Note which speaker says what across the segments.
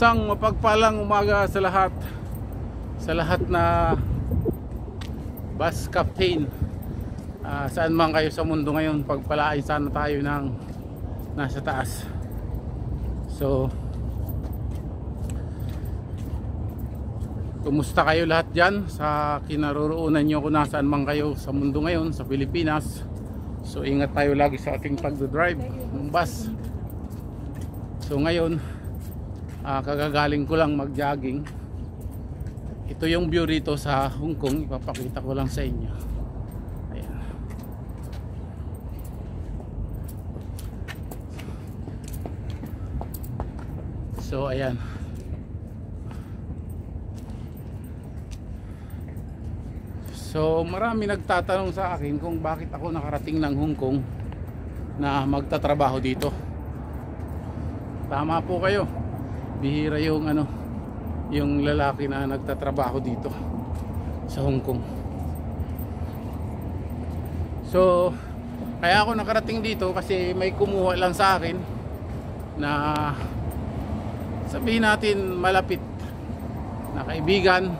Speaker 1: Isang mapagpalang umaga sa lahat na bus captain, saan man kayo sa mundo ngayon. Pagpalain sana tayo ng nasa taas. So kumusta kayo lahat dyan sa kinaroroonan nyo, kung nasaan man kayo sa mundo ngayon sa Pilipinas. So ingat tayo lagi sa ating pagdodrive ng bus. So ngayon kagagaling ko lang mag-jogging. Ito yung view rito sa Hong Kong, ipapakita ko lang sa inyo. Ayan. So ayan. So marami nagtatanong sa akin kung bakit ako nakarating ng Hong Kong na magtatrabaho dito. Tama po kayo. Bihira yung yung lalaki na nagtatrabaho dito sa Hong Kong. So kaya ako nakarating dito kasi may kumuha lang sa akin na sabihin natin malapit na kaibigan,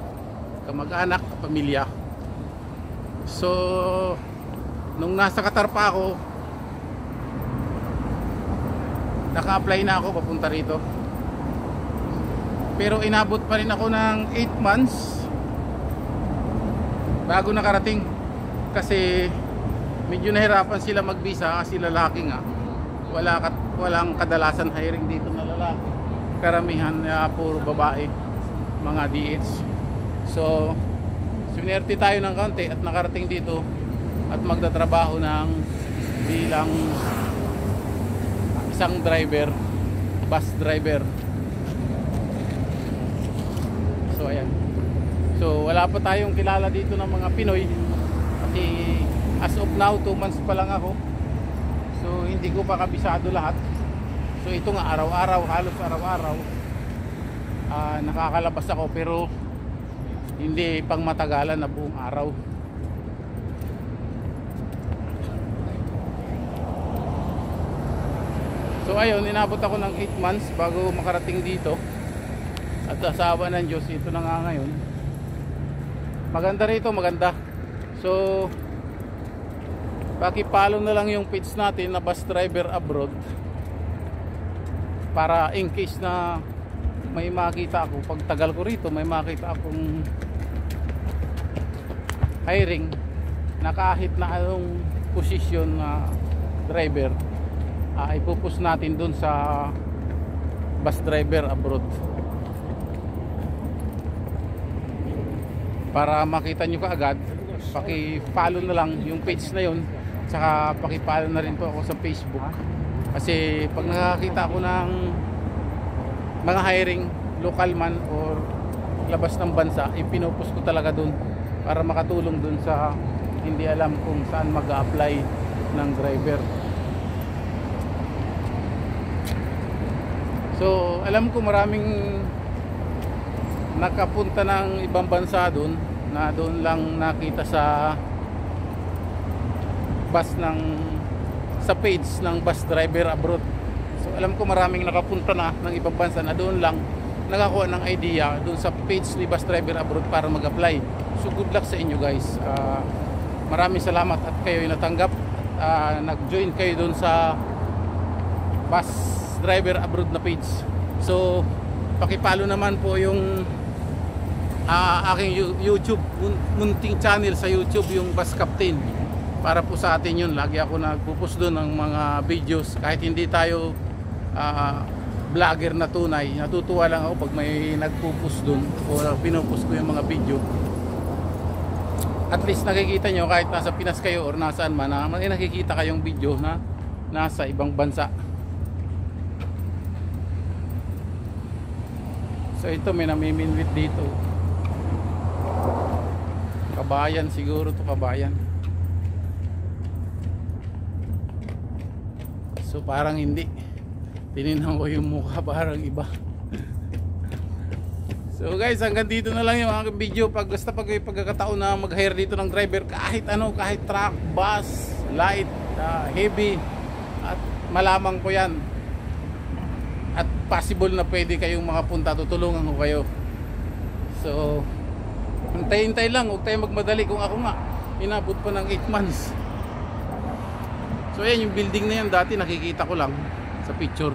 Speaker 1: kamag-anak, pamilya. So nung nasa Qatar pa ako, naka-apply na ako papunta rito. Pero inabot pa rin ako ng 8 months bago nakarating. Kasi medyo nahirapan sila mag-visa kasi lalaki nga. Walang kadalasan hiring dito na lalaki. Karamihan puro babae, mga DH. So sinwerte tayo ng kaunti at nakarating dito at magtatrabaho ng bilang isang driver, bus driver. So ayan. So wala pa tayong kilala dito ng mga Pinoy kasi as of now 2 months pa lang ako. So hindi ko pa kabisado lahat. So ito nga araw-araw, halos araw-araw nakakalabas ako, pero hindi pang matagalan na buong araw. So ayun, inabot ako ng 8 months bago makarating dito. At asawa ng Diyos, ito na nga ngayon. Maganda rito, maganda. So pakipalo na lang yung page natin na bus driver abroad, para in case na may makita ako pag tagal ko rito, may makita akong hiring na kahit na anong posisyon na driver, ipupost natin dun sa bus driver abroad, para makita nyo kaagad. Paki-follow na lang yung page na yun, saka paki-follow na rin po ako sa Facebook. Kasi pag nakakita ako ng mga hiring, local man or labas ng bansa, ipinopost ko talaga dun para makatulong dun sa hindi alam kung saan mag-a-apply ng driver. So alam ko maraming nakapunta ng ibang bansa doon, na doon lang nakita sa sa page ng bus driver abroad. So alam ko maraming nakapunta na ng ibang bansa na doon lang nakakuha ng idea doon sa page ni bus driver abroad para mag-apply. So good luck sa inyo guys. Maraming salamat at kayo natanggap, nag-join kayo doon sa bus driver abroad na page. So pakipalo naman po yung aking YouTube, munting channel sa YouTube, yung Bus Captain, para po sa atin yun. Lagi ako nagpo-post doon ng mga videos, kahit hindi tayo vlogger na tunay. Natutuwa lang ako pag may nagpo-post doon o pinopost ko yung mga video. At least nakikita nyo kahit nasa Pinas kayo or nasaan man, nakikita kayong video na nasa ibang bansa. So ito, may namiminwit dito. Kabayan siguro to, kabayan. So parang hindi. Tinignan ko yung mukha, parang iba. So guys, hanggang dito na lang yung aking video. Pag gusto pag may pagkakataon na mag-hire dito ng driver, kahit ano, kahit truck, bus, light, heavy, at malamang ko yan. At possible na pwede kayong makapunta, tutulungan ko kayo. So hintay-hintay lang, huwag tayo magmadali. Kung ako nga, inabot pa ng 8 months. So ayan, yung building na yan dati nakikita ko lang sa picture.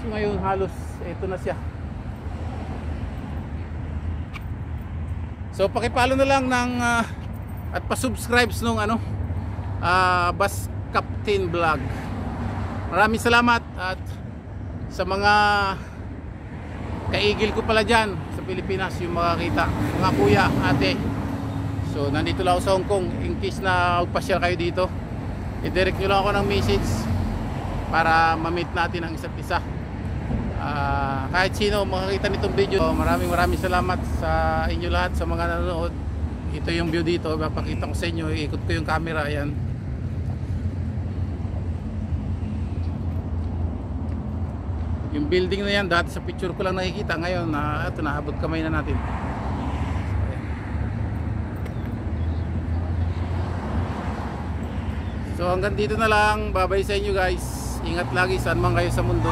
Speaker 1: So ngayon halos ito na siya. So pakipalo na lang ng at pa-subscribes nung Bus Captain Vlog. Maraming salamat. At sa mga kaigil ko pala dyan sa Pilipinas, yung makakita, mga kuya, ate, so nandito lang ako sa Hong Kong. In case na magpasyal kayo dito, i-direct nyo lang ako ng message para ma-meet natin ang isa't isa. Kahit sino makakita nitong video, maraming salamat sa inyo lahat, sa mga nanonood. Ito yung view dito, mapakita ko sa inyo, ikot ko yung camera. Ayan, yung building na yan, dati sa picture ko lang nakikita. Ngayon ito, naabot kamay na natin. So hanggang dito na lang. Bye bye sa inyo guys. Ingat lagi saan man kayo sa mundo.